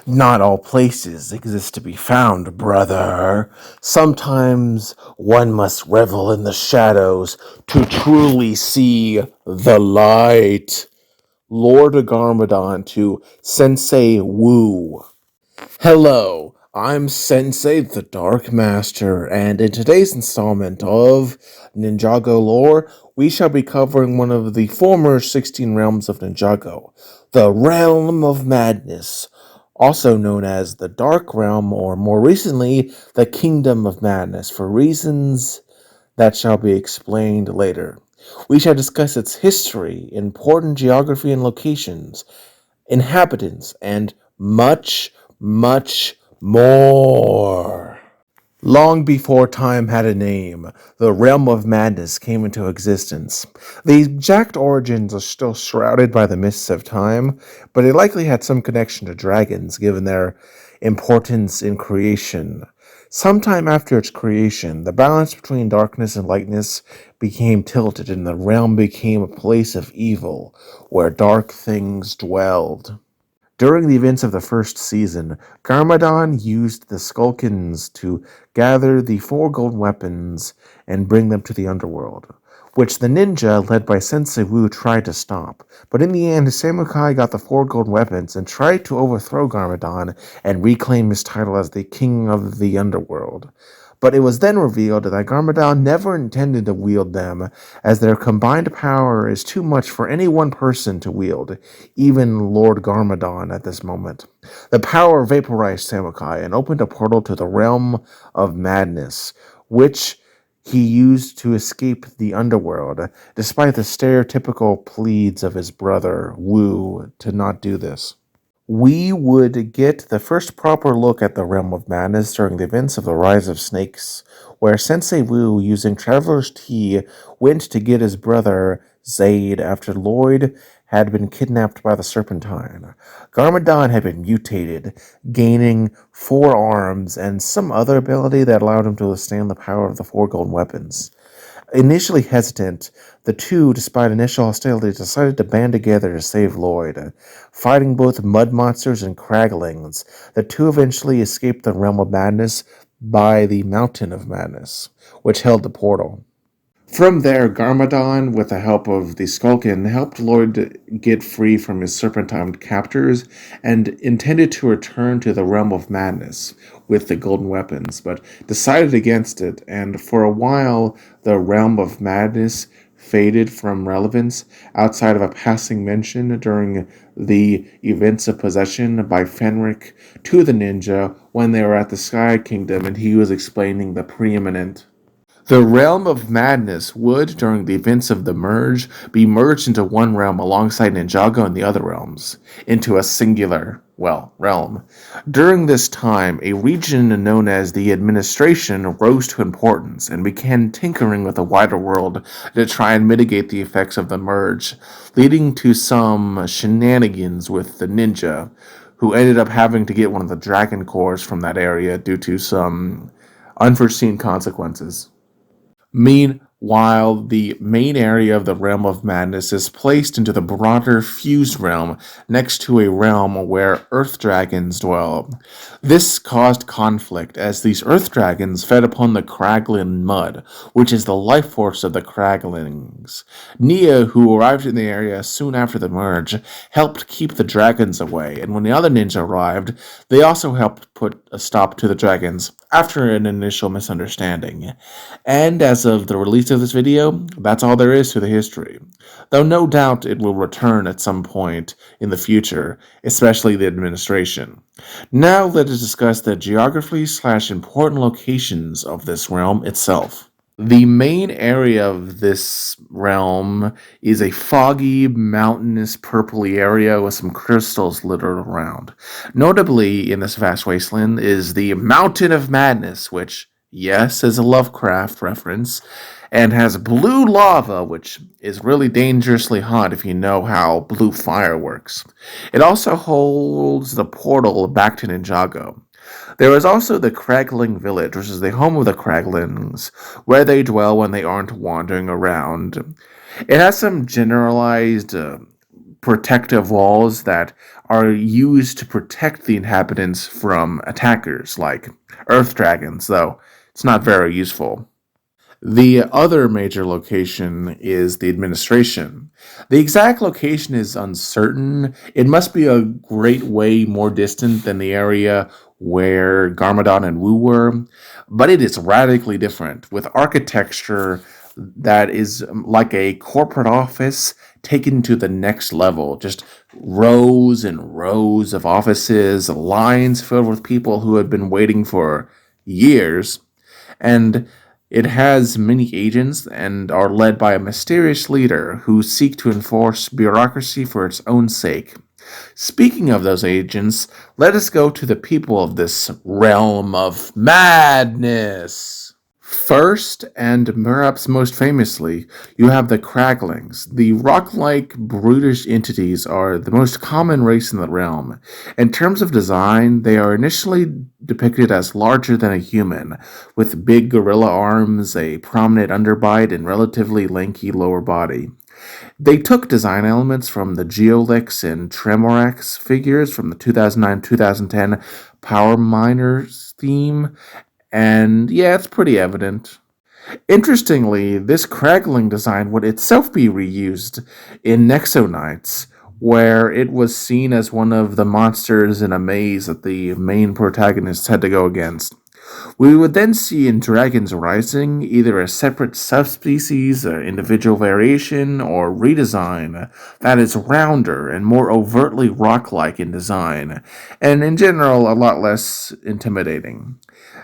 Not all places exist to be found, brother. Sometimes one must revel in the shadows to truly see the light. Lord Garmadon to Sensei Wu. Hello, I'm Sensei the Dark Master, and in today's installment of Ninjago Lore, we shall be covering one of the former 16 realms of Ninjago, the Realm of Madness, also known as the Dark Realm, or more recently, the Kingdom of Madness, for reasons that shall be explained later. We shall discuss its history, important geography and locations, inhabitants, and much, much more. Long before time had a name, the realm of madness came into existence. The exact origins are still shrouded by the mists of time, but it likely had some connection to dragons given their importance in creation. Sometime after its creation, the balance between darkness and lightness became tilted, and the realm became a place of evil, where dark things dwelled. During the events of the first season, Garmadon used the Skulkins to gather the four golden weapons and bring them to the underworld, which the ninja, led by Sensei Wu, tried to stop. But in the end, Samukai got the four golden weapons and tried to overthrow Garmadon and reclaim his title as the king of the underworld. But it was then revealed that Garmadon never intended to wield them, as their combined power is too much for any one person to wield, even Lord Garmadon at this moment. The power vaporized Samukai and opened a portal to the realm of madness, which he used to escape the underworld, despite the stereotypical pleas of his brother, Wu, to not do this. We would get the first proper look at the Realm of Madness during the events of the Rise of Snakes, where Sensei Wu, using Traveler's Tea, went to get his brother Zaid after Lloyd had been kidnapped by the Serpentine. Garmadon had been mutated, gaining four arms and some other ability that allowed him to withstand the power of the four golden weapons. Initially hesitant, the two, despite initial hostility, decided to band together to save Lloyd. Fighting both mud monsters and craglings, the two eventually escaped the realm of madness by the Mountain of Madness, which held the portal. From there, Garmadon, with the help of the Skulkin, helped Lloyd get free from his serpentine captors and intended to return to the realm of madness with the golden weapons, but decided against it, and for a while the realm of madness faded from relevance outside of a passing mention during the events of possession by Fenric to the ninja when they were at the Sky Kingdom and he was explaining the preeminent. The realm of madness would, during the events of the merge, be merged into one realm alongside Ninjago and the other realms, into a singular, realm. During this time, a region known as the Administration rose to importance and began tinkering with the wider world to try and mitigate the effects of the merge, leading to some shenanigans with the ninja, who ended up having to get one of the dragon cores from that area due to some unforeseen consequences. Meanwhile, the main area of the Realm of Madness is placed into the broader Fused Realm next to a realm where Earth Dragons dwell. This caused conflict as these Earth Dragons fed upon the Kraglin mud, which is the life force of the Kraglings. Nia, who arrived in the area soon after the merge, helped keep the dragons away, and when the other ninja arrived, they also helped put a stop to the dragons after an initial misunderstanding. And as of the release of this video, that's all there is to the history. Though no doubt it will return at some point in the future, especially the administration. Now let us discuss the geography / important locations of this realm itself. The main area of this realm is a foggy, mountainous, purpley area with some crystals littered around. Notably, in this vast wasteland is the Mountain of Madness, which, yes, is a Lovecraft reference, and has blue lava, which is really dangerously hot if you know how blue fire works. It also holds the portal back to Ninjago. There is also the Cragling Village, which is the home of the Craglings, where they dwell when they aren't wandering around. It has some generalized protective walls that are used to protect the inhabitants from attackers like earth dragons, though it's not very useful. The other major location is the administration. The exact location is uncertain. It must be a great way more distant than the area where Garmadon and Wu were, but it is radically different, with architecture that is like a corporate office taken to the next level. Just rows and rows of offices, lines filled with people who had been waiting for years, and it has many agents and are led by a mysterious leader who seek to enforce bureaucracy for its own sake. Speaking of those agents, let us go to the people of this realm of madness. First, and perhaps most famously, you have the Craglings. The rock-like, brutish entities are the most common race in the realm. In terms of design, they are initially depicted as larger than a human, with big gorilla arms, a prominent underbite, and relatively lanky lower body. They took design elements from the Geolix and Tremorax figures from the 2009-2010 Power Miners theme, and yeah, it's pretty evident. Interestingly, this Cragling design would itself be reused in Nexo where it was seen as one of the monsters in a maze that the main protagonists had to go against. We would then see in Dragons Rising either a separate subspecies, an individual variation, or redesign that is rounder and more overtly rock like in design, and in general a lot less intimidating.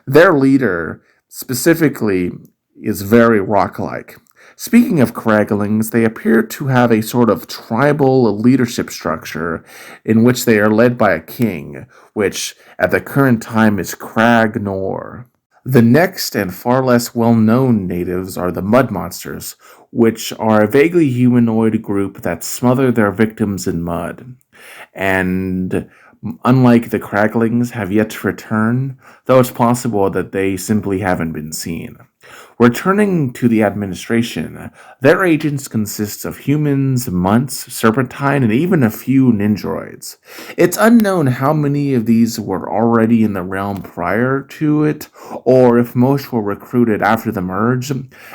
Their leader, specifically, is very rock like. Speaking of Craglings, they appear to have a sort of tribal leadership structure in which they are led by a king, which at the current time is Cragnor. The next and far less well known natives are the Mud Monsters, which are a vaguely humanoid group that smother their victims in mud. And unlike the Craglings, have yet to return, though it's possible that they simply haven't been seen. Returning to the administration, their agents consist of humans, munts, serpentine, and even a few ninjroids. It's unknown how many of these were already in the realm prior to it, or if most were recruited after the merge,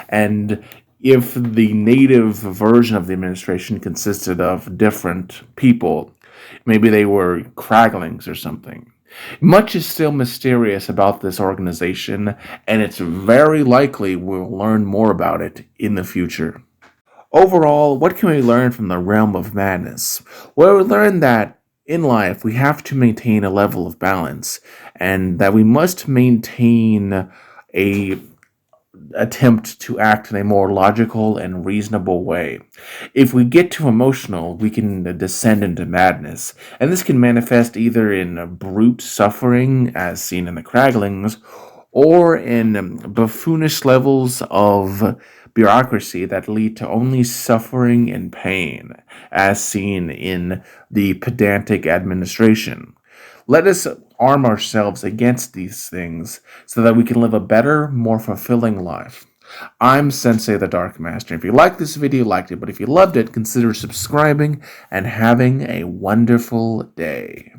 and if the native version of the administration consisted of different people. Maybe they were Craglings or something. Much is still mysterious about this organization, and it's very likely we'll learn more about it in the future. Overall, what can we learn from the realm of madness? Well, we learn that in life we have to maintain a level of balance, and that we must maintain a attempt to act in a more logical and reasonable way. If we get too emotional, we can descend into madness, and this can manifest either in brute suffering, as seen in the Craglings, or in buffoonish levels of bureaucracy that lead to only suffering and pain, as seen in the pedantic administration. Let us arm ourselves against these things so that we can live a better, more fulfilling life. I'm Sensei the Dark Master. If you liked this video, liked it, but if you loved it, consider subscribing and having a wonderful day.